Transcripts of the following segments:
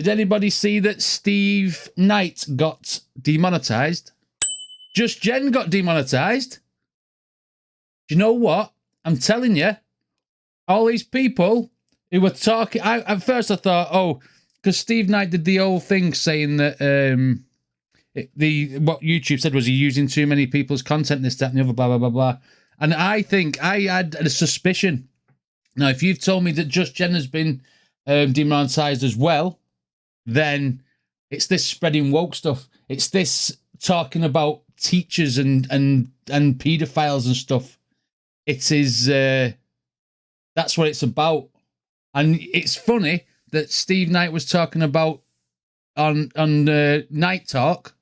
Did anybody see that Steve Knight got demonetized? Just Jen got demonetized. Do you know what? I'm telling you, all these people who were talking... at first I thought, oh, because Steve Knight did the whole thing saying that what YouTube said was he using too many people's content, this, that, and the other, blah, blah, blah, blah. And I think I had a suspicion. Now, if you've told me that Just Jen has been demonetized as well, then it's this spreading woke stuff. It's this talking about teachers and pedophiles and stuff. It is... that's what it's about. And it's funny that Steve Knight was talking about on Night Talk,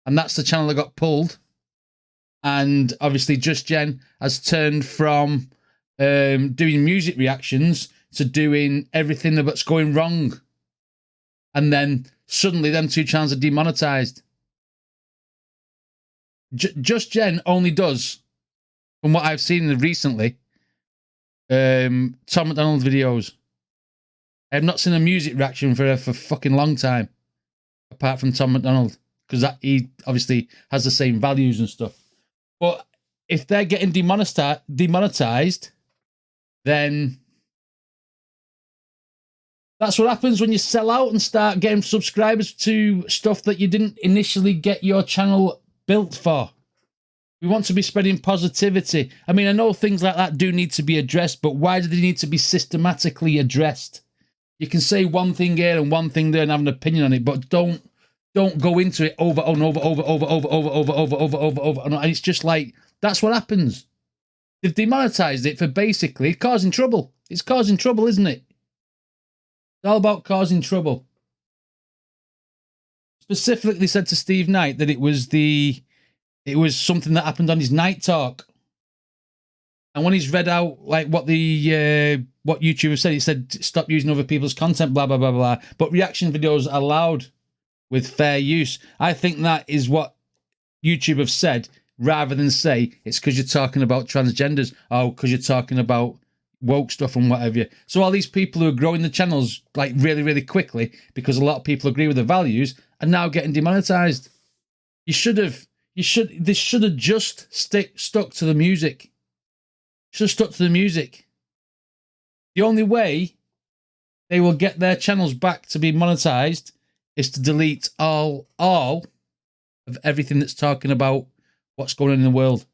and that's the channel that got pulled. And obviously Just Jen has turned from doing music reactions to doing everything that's going wrong. And then suddenly them two channels are demonetized. Just Jen only does, from what I've seen recently, Tom McDonald videos. I have not seen a music reaction for a fucking long time, apart from Tom McDonald, because he obviously has the same values and stuff. But if they're getting demonetized, then that's what happens when you sell out and start getting subscribers to stuff that you didn't initially get your channel built for. We want to be spreading positivity. I mean, I know things like that do need to be addressed, but why do they need to be systematically addressed? You can say one thing here and one thing there and have an opinion on it, but don't go into it over and over. And it's just like, that's what happens. They've demonetized it for basically causing trouble. It's causing trouble, isn't it? It's all about causing trouble. Specifically said to Steve Knight that it was something that happened on his Night Talk. And when he's read out like what YouTube said, he said stop using other people's content, blah blah blah blah. But reaction videos are allowed with fair use. I think that is what YouTube have said, rather than say it's because you're talking about transgenders, or because you're talking about woke stuff and whatever. So all these people who are growing the channels like really, really quickly because a lot of people agree with the values are now getting demonetized. They should have just stuck to the music. Should have stuck to the music. The only way they will get their channels back to be monetized is to delete all of everything that's talking about what's going on in the world.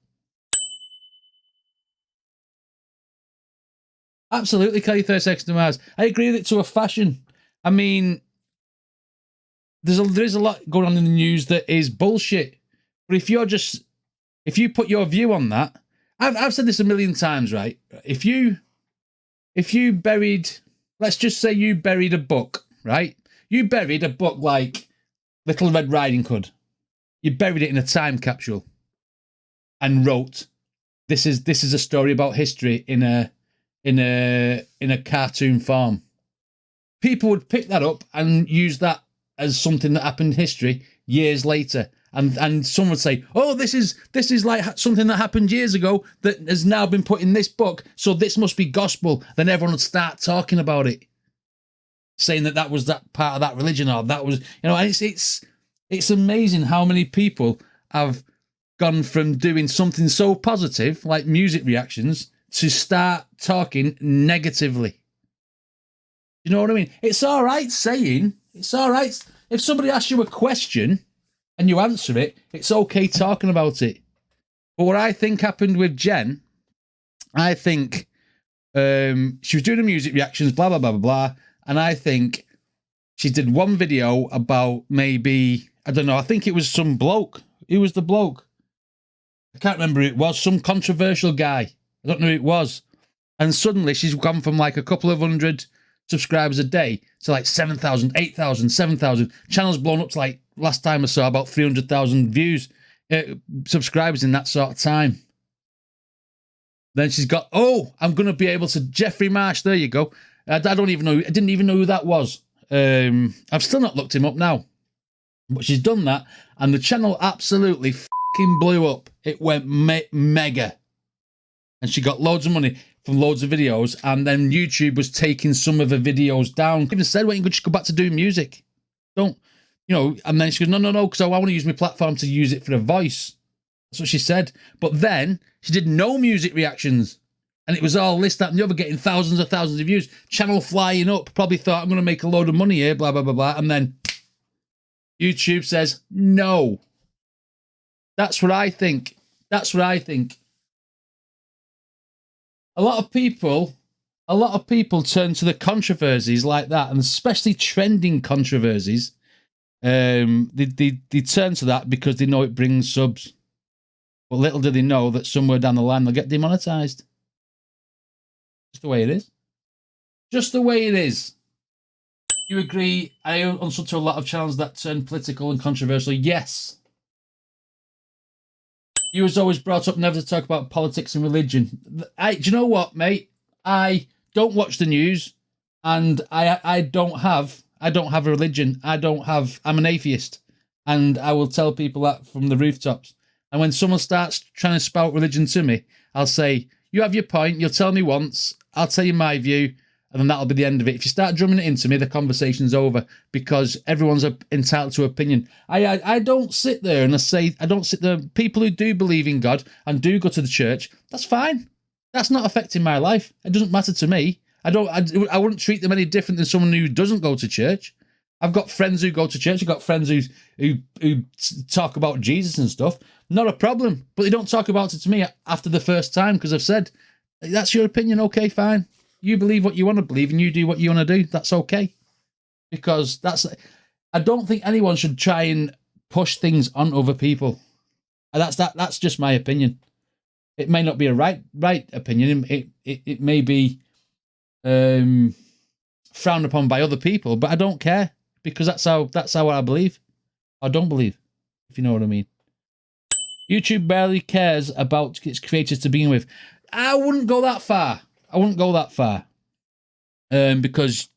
Absolutely, Kelly 36 to Mars. I agree with it to a fashion. I mean, there is a lot going on in the news that is bullshit. But if you put your view on that, I've said this a million times, right? If you buried, let's just say you buried a book, right? You buried a book like Little Red Riding Hood. You buried it in a time capsule and wrote, this is a story about history in a cartoon form. People would pick that up and use that as something that happened in history years later. And some would say, oh, this is like something that happened years ago that has now been put in this book, so this must be gospel. Then everyone would start talking about it, saying that was that part of that religion, or that was, and it's amazing how many people have gone from doing something so positive, like music reactions, to start talking negatively. You know what I mean? It's all right saying, it's all right. If somebody asks you a question and you answer it, it's okay talking about it. But what I think happened with Jen, I think she was doing the music reactions, blah, blah, blah, blah, blah. And I think she did one video about maybe, I don't know, I think it was some bloke. Who was the bloke? I can't remember who it was. Some controversial guy. I don't know who it was. And suddenly she's gone from like a couple of hundred subscribers a day to like 7,000, 8,000, 7,000. Channel's blown up to like, last time I saw, about 300,000 views, subscribers in that sort of time. Then she's got, oh, I'm going to be able to, Jeffrey Marsh, there you go. I didn't even know who that was. I've still not looked him up now. But she's done that, and the channel absolutely fucking blew up. It went mega. And she got loads of money. from loads of videos, and then YouTube was taking some of the videos down. Even said, "Why don't you just go back to doing music? Don't, you know?" And then she goes, "No, because I want to use my platform to use it for a voice." That's what she said. But then she did no music reactions, and it was all this, that, and the other, getting thousands of views. Channel flying up. Probably thought, "I'm going to make a load of money here." Blah blah blah blah. And then YouTube says no. That's what I think. That's what I think. A lot of people turn to the controversies like that, and especially trending controversies. They turn to that because they know it brings subs. But little do they know that somewhere down the line they'll get demonetized. Just the way it is. Just the way it is. You agree? I answer to a lot of channels that turn political and controversial. Yes. You was always brought up never to talk about politics and religion. Do you know what, mate? I don't watch the news, and I don't have a religion. I'm an atheist, and I will tell people that from the rooftops. And when someone starts trying to spout religion to me, I'll say, "You have your point. You'll tell me once. I'll tell you my view, and then that'll be the end of it." If you start drumming it into me, the conversation's over, because everyone's entitled to opinion. I don't sit there and I don't sit there. People who do believe in God and do go to the church, that's fine. That's not affecting my life. It doesn't matter to me. I wouldn't treat them any different than someone who doesn't go to church. I've got friends who go to church. I've got friends who talk about Jesus and stuff. Not a problem. But they don't talk about it to me after the first time, because I've said, "That's your opinion. Okay, fine. You believe what you want to believe, and you do what you want to do. That's okay." Because I don't think anyone should try and push things on other people. And that's just my opinion. It may not be a right opinion. It may be frowned upon by other people, but I don't care, because that's how I believe. I don't believe, if you know what I mean. YouTube barely cares about its creators to begin with. I wouldn't go that far. Because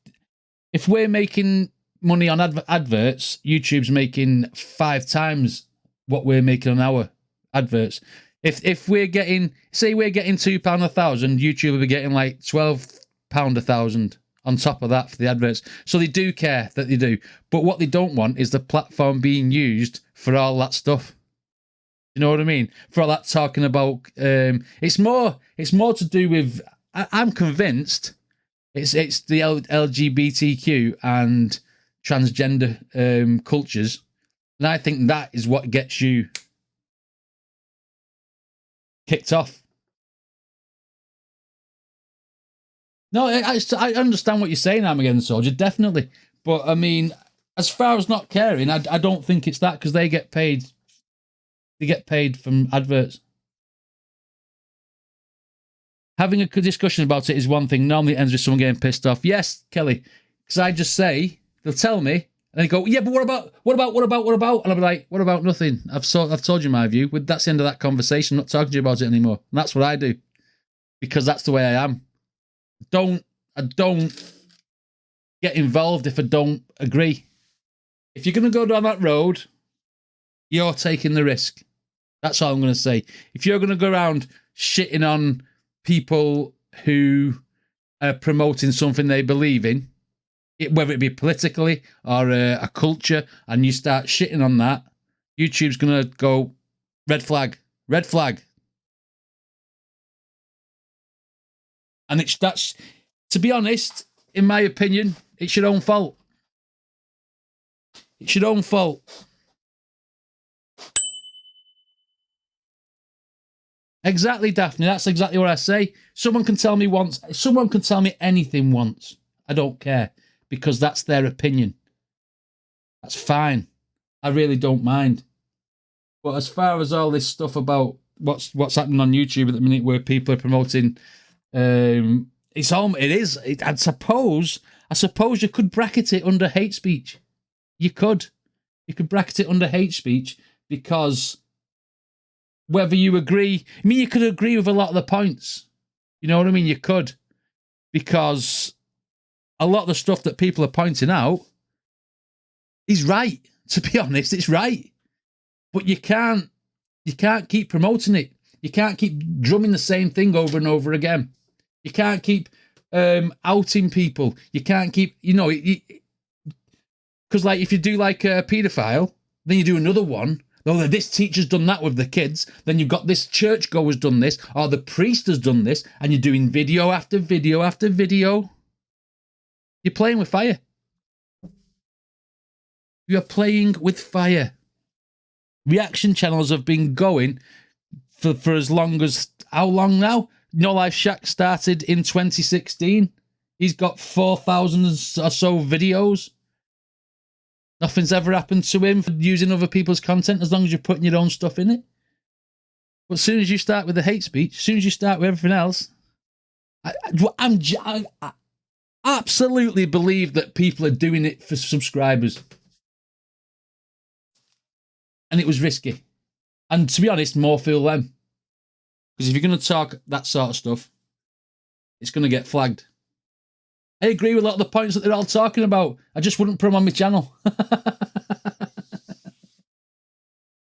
if we're making money on adverts, YouTube's making 5 times what we're making on our adverts. If we're getting, say we're getting £2 1,000, YouTube will be getting like £12 1,000 on top of that for the adverts. So they do care, that they do. But what they don't want is the platform being used for all that stuff. You know what I mean? For all that talking about, it's more to do with, I'm convinced it's the LGBTQ and transgender cultures, and I think that is what gets you kicked off. No, I understand what you're saying, Armageddon Soldier, definitely. But I mean, as far as not caring, I don't think it's that, because they get paid. They get paid from adverts. Having a discussion about it is one thing. Normally it ends with someone getting pissed off. Yes, Kelly, because I just say, they'll tell me, and they go, "Yeah, but what about?" And I'll be like, "What about nothing? I've told you my view. That's the end of that conversation. I'm not talking to you about it anymore." And that's what I do, because that's the way I am. I don't get involved if I don't agree. If you're going to go down that road, you're taking the risk. That's all I'm going to say. If you're going to go around shitting on people who are promoting something they believe in, whether it be politically or a culture, and you start shitting on that, YouTube's going to go, red flag. And that's, to be honest, in my opinion, it's your own fault. It's your own fault. Exactly, Daphne. That's exactly what I say. Someone can tell me once. Someone can tell me anything once. I don't care, because that's their opinion. That's fine. I really don't mind. But as far as all this stuff about what's happening on YouTube at the minute, where people are promoting, it's all it is. I suppose you could bracket it under hate speech. You could bracket it under hate speech, because whether you agree, I mean, you could agree with a lot of the points. You know what I mean? You could, because a lot of the stuff that people are pointing out is right. To be honest, it's right. But you can't keep promoting it. You can't keep drumming the same thing over and over again. You can't keep outing people. You can't keep, you know, because like if you do like a paedophile, then you do another one. Oh, this teacher's done that with the kids. Then you've got this churchgoer's done this, or the priest has done this, and you're doing video after video after video. You're playing with fire. You're playing with fire. Reaction channels have been going for as long as, how long now? No Life Shack started in 2016. He's got 4,000 or so videos. Nothing's ever happened to him for using other people's content as long as you're putting your own stuff in it. But as soon as you start with the hate speech, as soon as you start with everything else, I absolutely believe that people are doing it for subscribers. And it was risky. And to be honest, more fool them. Because if you're going to talk that sort of stuff, it's going to get flagged. I agree with a lot of the points that they're all talking about. I just wouldn't put them on my channel.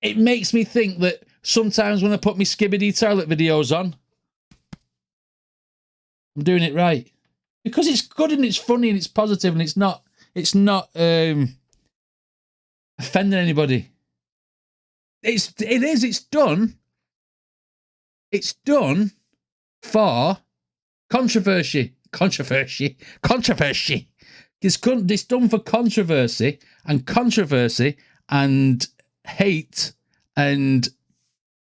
It makes me think that sometimes when I put my skibbity toilet videos on, I'm doing it right. Because it's good and it's funny and it's positive and it's not offending anybody. It's done for controversy. It's done for controversy and hate and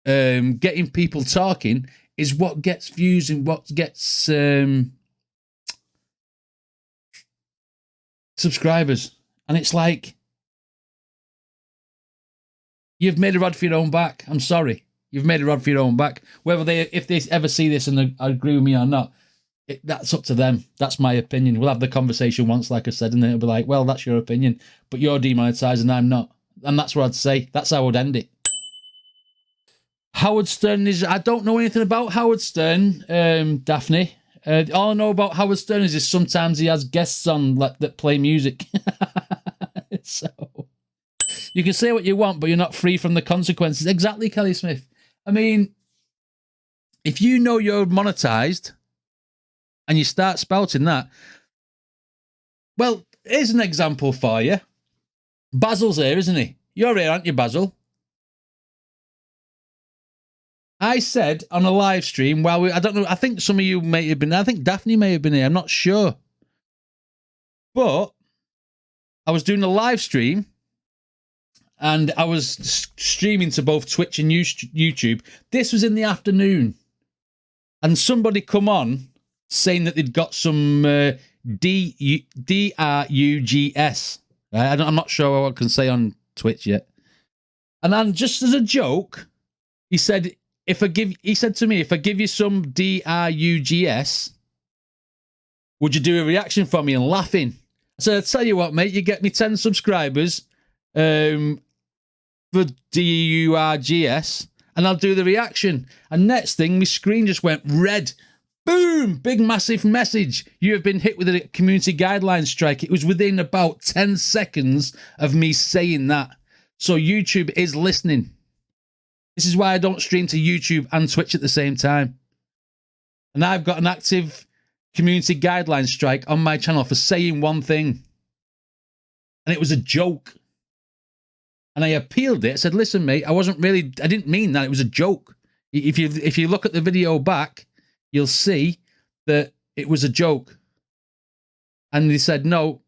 getting people talking is what gets views and what gets subscribers. And it's like, you've made a rod for your own back. I'm sorry. You've made a rod for your own back. If they ever see this and agree with me or not, that's up to them. That's my opinion. We'll have the conversation once, like I said, and then it'll be like, well, that's your opinion, but you're demonetised and I'm not. And that's what I'd say. That's how I'd end it. Howard Stern is... I don't know anything about Howard Stern, Daphne. All I know about Howard Stern is sometimes he has guests on that play music. So... you can say what you want, but you're not free from the consequences. Exactly, Kelly Smith. I mean, if you know you're monetized and you start spouting that, well, here's an example for you. Basil's here, isn't he? You're here, aren't you, Basil? I said on a live stream, I don't know, I think some of you may have been, I think Daphne may have been here, I'm not sure. But I was doing a live stream and I was streaming to both Twitch and YouTube. This was in the afternoon. And somebody come on saying that they'd got some DRUGS. Right? I'm not sure what I can say on Twitch yet. And then just as a joke, he said to me, if I give you some DRUGS, would you do a reaction for me? And laughing. I said, I'll tell you what, mate, you get me 10 subscribers for DURGS, and I'll do the reaction. And next thing, my screen just went red. Boom! Big, massive message. You have been hit with a community guidelines strike. It was within about 10 seconds of me saying that. So YouTube is listening. This is why I don't stream to YouTube and Twitch at the same time. And I've got an active community guidelines strike on my channel for saying one thing. And it was a joke. And I appealed it. I said, listen, mate, I didn't mean that. It was a joke. If you look at the video back, you'll see that it was a joke. And they said, no,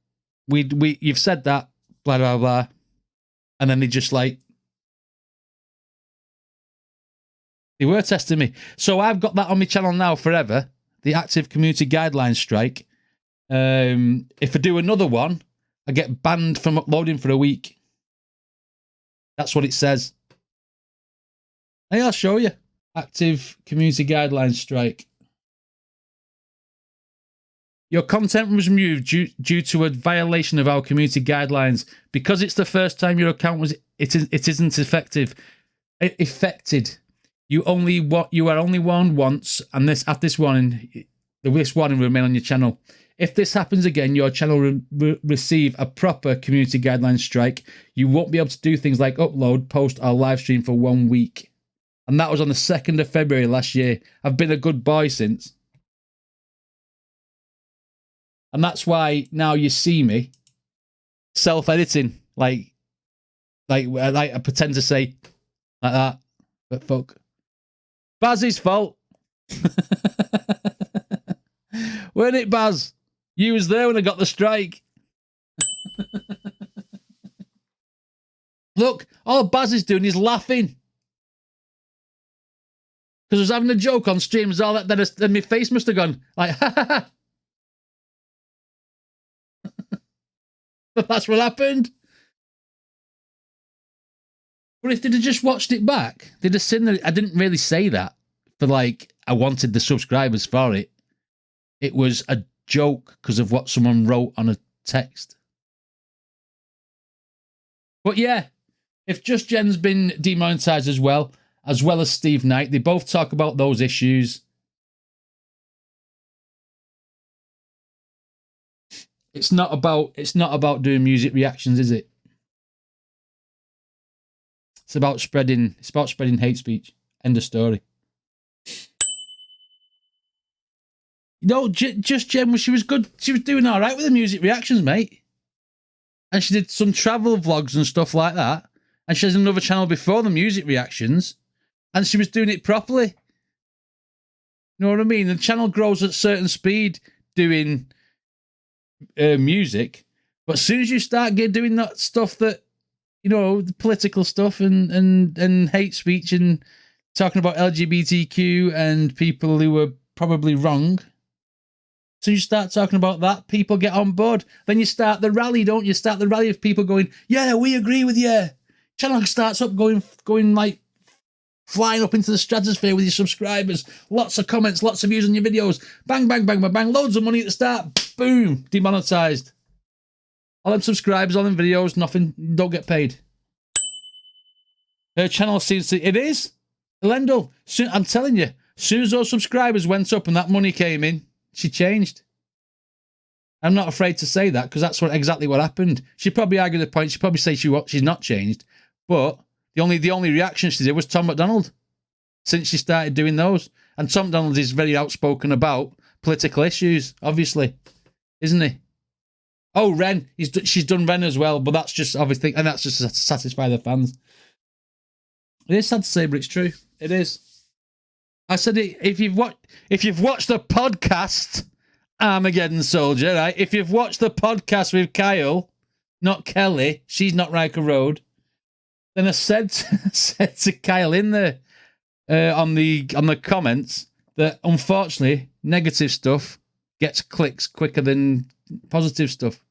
you've said that, blah, blah, blah. And then they just they were testing me. So I've got that on my channel now forever, the active community guidelines strike. If I do another one, I get banned from uploading for a week. That's what it says. Hey, I'll show you. Active community guidelines strike. Your content was removed due to a violation of our community guidelines. Because it's the first time your account was, it isn't affected. You are only warned once, and this warning will remain on your channel. If this happens again, your channel will receive a proper community guidelines strike. You won't be able to do things like upload, post, or live stream for 1 week. And that was on the 2nd of February last year. I've been a good boy since. And that's why now you see me self-editing, like I pretend to say like that, but fuck. Baz's fault. Weren't it, Baz? You was there when I got the strike. Look, all Baz is doing is laughing. Because I was having a joke on streams, all that, then my face must have gone like, ha ha ha. That's what happened. But if they'd have just watched it back, they'd have seen that I didn't really say that for like, I wanted the subscribers for it. It was a joke because of what someone wrote on a text. But yeah, if Just Jen's been demonetized as well as Steve Knight, they both talk about those issues. It's not about doing music reactions, is it? It's about spreading hate speech. End of story. No, Just Jen, she was good. She was doing all right with the music reactions, mate. And she did some travel vlogs and stuff like that. And she has another channel before the music reactions. And she was doing it properly. You know what I mean? The channel grows at a certain speed doing music. But as soon as you start doing that stuff that, you know, the political stuff and hate speech and talking about LGBTQ and people who were probably wrong. So you start talking about that, people get on board. Then you start the rally, don't you? Start the rally of people going, yeah, we agree with you. Channel starts up going like flying up into the stratosphere with your subscribers. Lots of comments, lots of views on your videos. Bang, bang, bang, bang, bang. Loads of money at the start. Boom. Demonetized. All them subscribers, all them videos, nothing, don't get paid. Her channel seems to, it is. Elendil, I'm telling you, as soon as those subscribers went up and that money came in, she changed. I'm not afraid to say that because that's exactly what happened. She probably argued the point. She probably say she's not changed, but the only reaction she did was Tom McDonald since she started doing those. And Tom McDonald is very outspoken about political issues, obviously, isn't he? Oh, Ren, she's done Ren as well, but that's just obviously, and that's just to satisfy the fans. It is sad to say, but it's true. It is. I said it, if you've watched the podcast Armageddon Soldier, right? If you've watched the podcast with Kyle, not Kelly, she's not Riker Road, then I said to Kyle in there on the comments that unfortunately negative stuff gets clicks quicker than positive stuff.